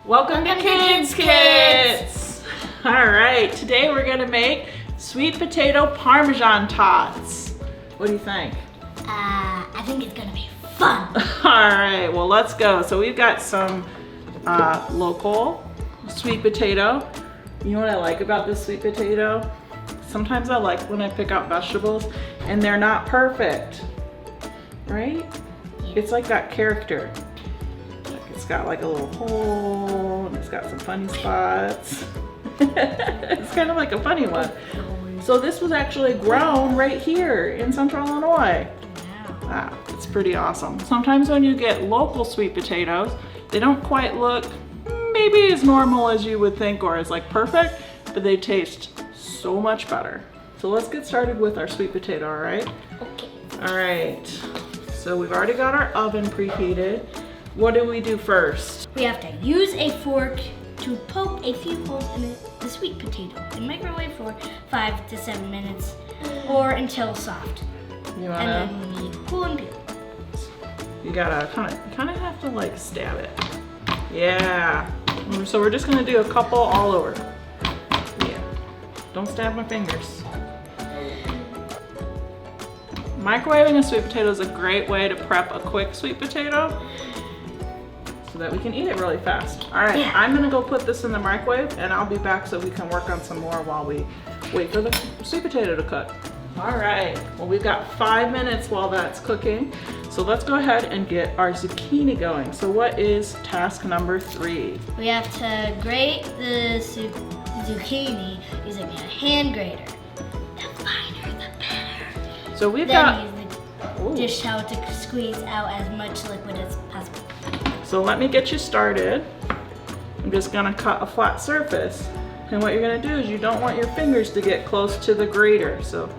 Welcome to Kids Kits! Alright, today we're going to make sweet potato Parmesan tots. What do you think? I think it's going to be fun. Alright, well let's go. So we've got some local sweet potato. You know what I like about this sweet potato? Sometimes I like when I pick out vegetables and they're not perfect, right? It's like that character. It's got like a little hole and it's got some funny spots. It's kind of like a funny one. So this was actually grown right here in Central Illinois. Wow, it's pretty awesome. Sometimes when you get local sweet potatoes, they don't quite look maybe as normal as you would think or as like perfect, but they taste so much better. So let's get started with our sweet potato, all right? Okay. All right, so we've already got our oven preheated. What do we do first? We have to use a fork to poke a few holes in the sweet potato and microwave for 5 to 7 minutes or until soft. You wanna, and then we need cool and peel. you gotta kind of have to like stab it. Yeah. So we're just gonna do a couple all over. Yeah. Don't stab my fingers. Microwaving a sweet potato is a great way to prep a quick sweet potato so that we can eat it really fast. All right, Yeah. I'm gonna go put this in the microwave and I'll be back so we can work on some more while we wait for the sweet potato to cook. All right, well we've got 5 minutes while that's cooking. So let's go ahead and get our zucchini going. So what is task number 3? We have to grate the zucchini using a hand grater. The finer, the better. So we've Then got, use the dish towel to squeeze out as much liquid as possible. so let me get you started. I'm just gonna cut a flat surface. And what you're gonna do is you don't want your fingers to get close to the grater. So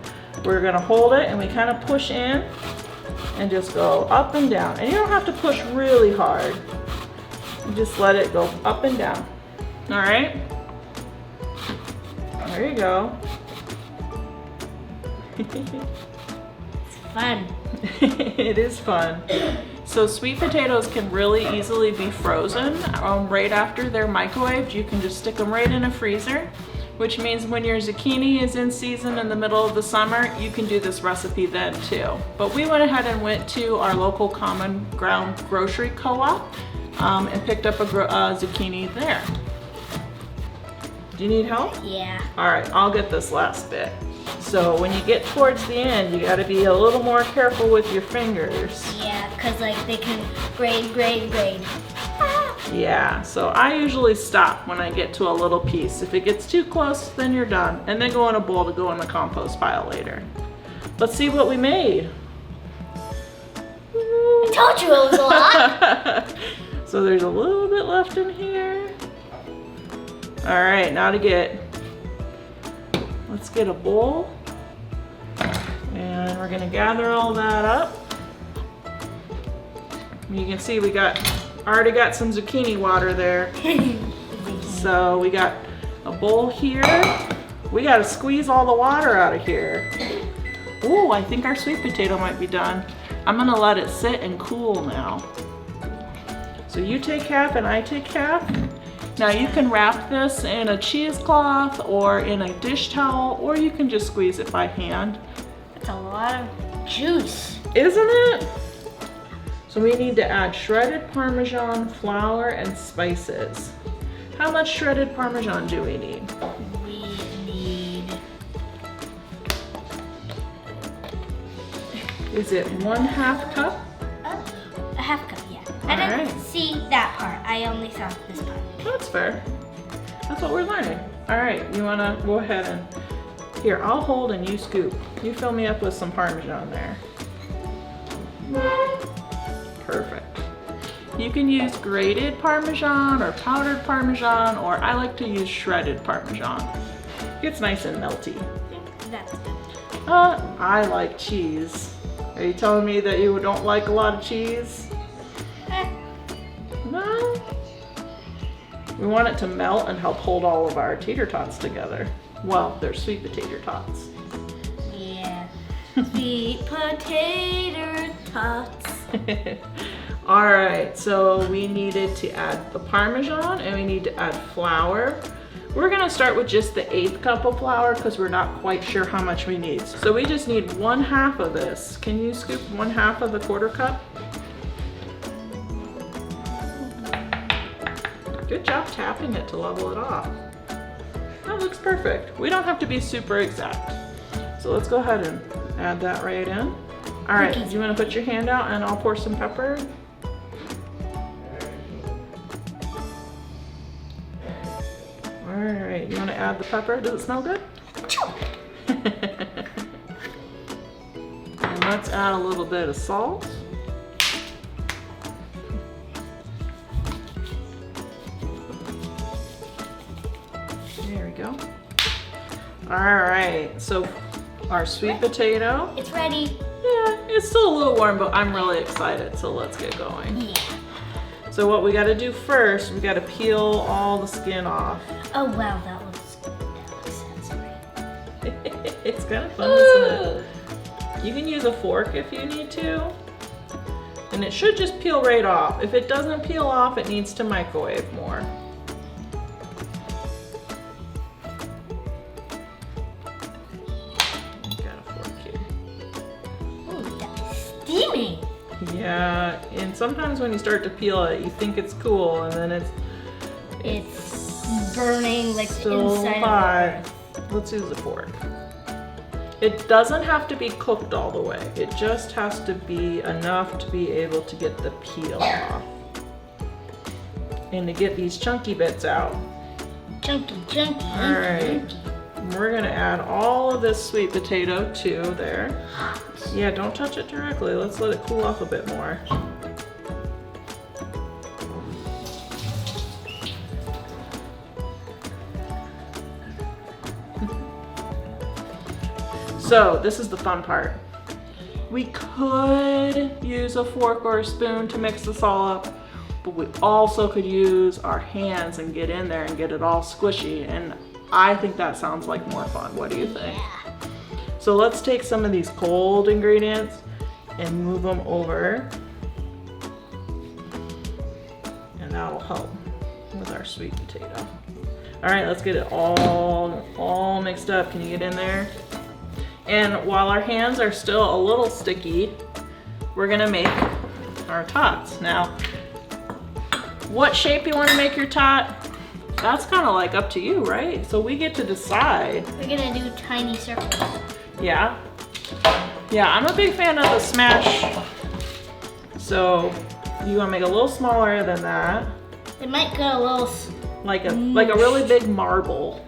we're gonna hold it and we kind of push in and just go up and down. And you don't have to push really hard. You just let it go up and down. All right? There you go. It's fun. It is fun. So sweet potatoes can really easily be frozen right after they're microwaved. You can just stick them right in a freezer, which means when your zucchini is in season in the middle of the summer, you can do this recipe then too. But we went ahead and went to our local common ground grocery co-op and picked up a zucchini there. Do you need help? Yeah. All right, I'll get this last bit. So when you get towards the end, you gotta be a little more careful with your fingers. Yeah, because like they can grade. Yeah, so I usually stop when I get to a little piece. If it gets too close, then you're done. And then go in a bowl to go in the compost pile later. Let's see what we made. I told you it was a lot. So there's a little bit left in here. All right, now let's get a bowl. And we're gonna gather all that up. You can see we already got some zucchini water there. So we got a bowl here. We gotta squeeze all the water out of here. Ooh, I think our sweet potato might be done. I'm gonna let it sit and cool now. So you take half and I take half. Now you can wrap this in a cheesecloth or in a dish towel, or you can just squeeze it by hand. That's a lot of juice. Isn't it? So we need to add shredded Parmesan, flour, and spices. How much shredded Parmesan do we need? We need... Is it 1/2 cup? a half cup, yeah. I All didn't right. see that part. I only saw this part. That's fair. That's what we're learning. All right, you wanna go ahead and, here, I'll hold and you scoop. You fill me up with some Parmesan there. Perfect. You can use grated Parmesan or powdered Parmesan, or I like to use shredded Parmesan. It gets nice and melty. That's good. I like cheese. Are you telling me that you don't like a lot of cheese? No? We want it to melt and help hold all of our tater tots together. Well, they're sweet potato tots. Yeah. Sweet potato tots. All right, so we needed to add the Parmesan and we need to add flour. We're gonna start with just the 1/8 cup of flour because we're not quite sure how much we need. So we just need 1/2 of this. Can you scoop 1/2 of the 1/4 cup? Good job tapping it to level it off. That looks perfect. We don't have to be super exact. So let's go ahead and add that right in. All right, do you wanna put your hand out and I'll pour some pepper? All right, you wanna add the pepper? Does it smell good? And let's add a little bit of salt. There we go. All right, so our sweet potato. It's ready. Yeah, it's still a little warm, but I'm really excited, so let's get going. Yeah. So what we gotta do first, we gotta peel all the skin off. Oh wow, that looks sensory. It's kind of fun, isn't it? You can use a fork if you need to. And it should just peel right off. If it doesn't peel off, it needs to microwave more. Got a fork here. Ooh, that's steamy. Yeah, and sometimes when you start to peel it, you think it's cool, and then It's burning like the still inside hot. of it. Let's use a fork. It doesn't have to be cooked all the way. It just has to be enough to be able to get the peel off. And to get these chunky bits out. Chunky, chunky. All right. We're gonna add all of this sweet potato too there. Yeah, don't touch it directly. Let's let it cool off a bit more. So this is the fun part. We could use a fork or a spoon to mix this all up, but we also could use our hands and get in there and get it all squishy. And I think that sounds like more fun. What do you think? Yeah. So let's take some of these cold ingredients and move them over. And that'll help with our sweet potato. All right, let's get it all mixed up. Can you get in there? And while our hands are still a little sticky, we're gonna make our tots. Now, what shape you wanna make your tot? That's kind of like up to you, right? So we get to decide. We're gonna do tiny circles. Yeah. Yeah, I'm a big fan of the smash. So you wanna make it a little smaller than that. It might get a little. Like a really big marble.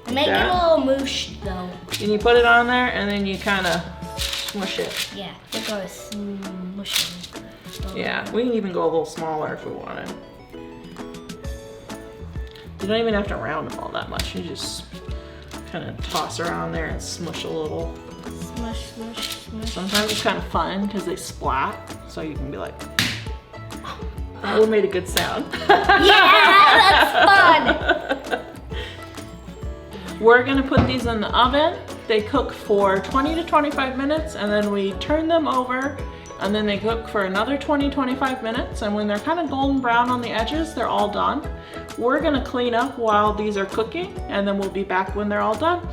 It might get a little mooshed though. And you put it on there and then you kind of smush it. Yeah, it goes smushing. Yeah, we can even go a little smaller if we wanted. You don't even have to round them all that much. You just kind of toss around there and smush a little. Smush, smush, smush. Sometimes it's kind of fun because they splat. So you can be like, that one made a good sound. Yeah, that's fun. We're gonna put these in the oven. They cook for 20 to 25 minutes and then we turn them over and then they cook for another 20-25 minutes, and when they're kind of golden brown on the edges, they're all done. We're gonna clean up while these are cooking and then we'll be back when they're all done.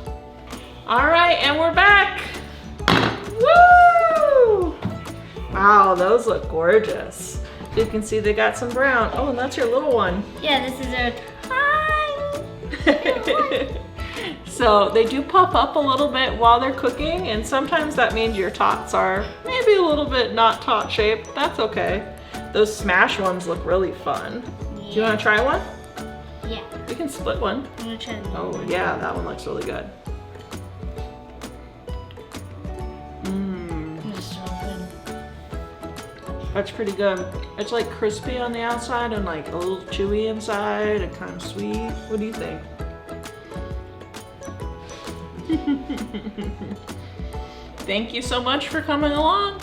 All right, and we're back. Woo! Wow, those look gorgeous. You can see they got some brown. Oh, and that's your little one. Yeah, this is our tiny. So they do puff up a little bit while they're cooking, and sometimes that means your tots are maybe a little bit not tot shaped. That's okay. Those smash ones look really fun. Yeah. Do you want to try one? Yeah, We can split one. I'm gonna try them. Oh yeah, that one looks really good. It's so good. That's pretty good. It's like crispy on the outside and like a little chewy inside and kind of sweet. What do you think? Thank you so much for coming along.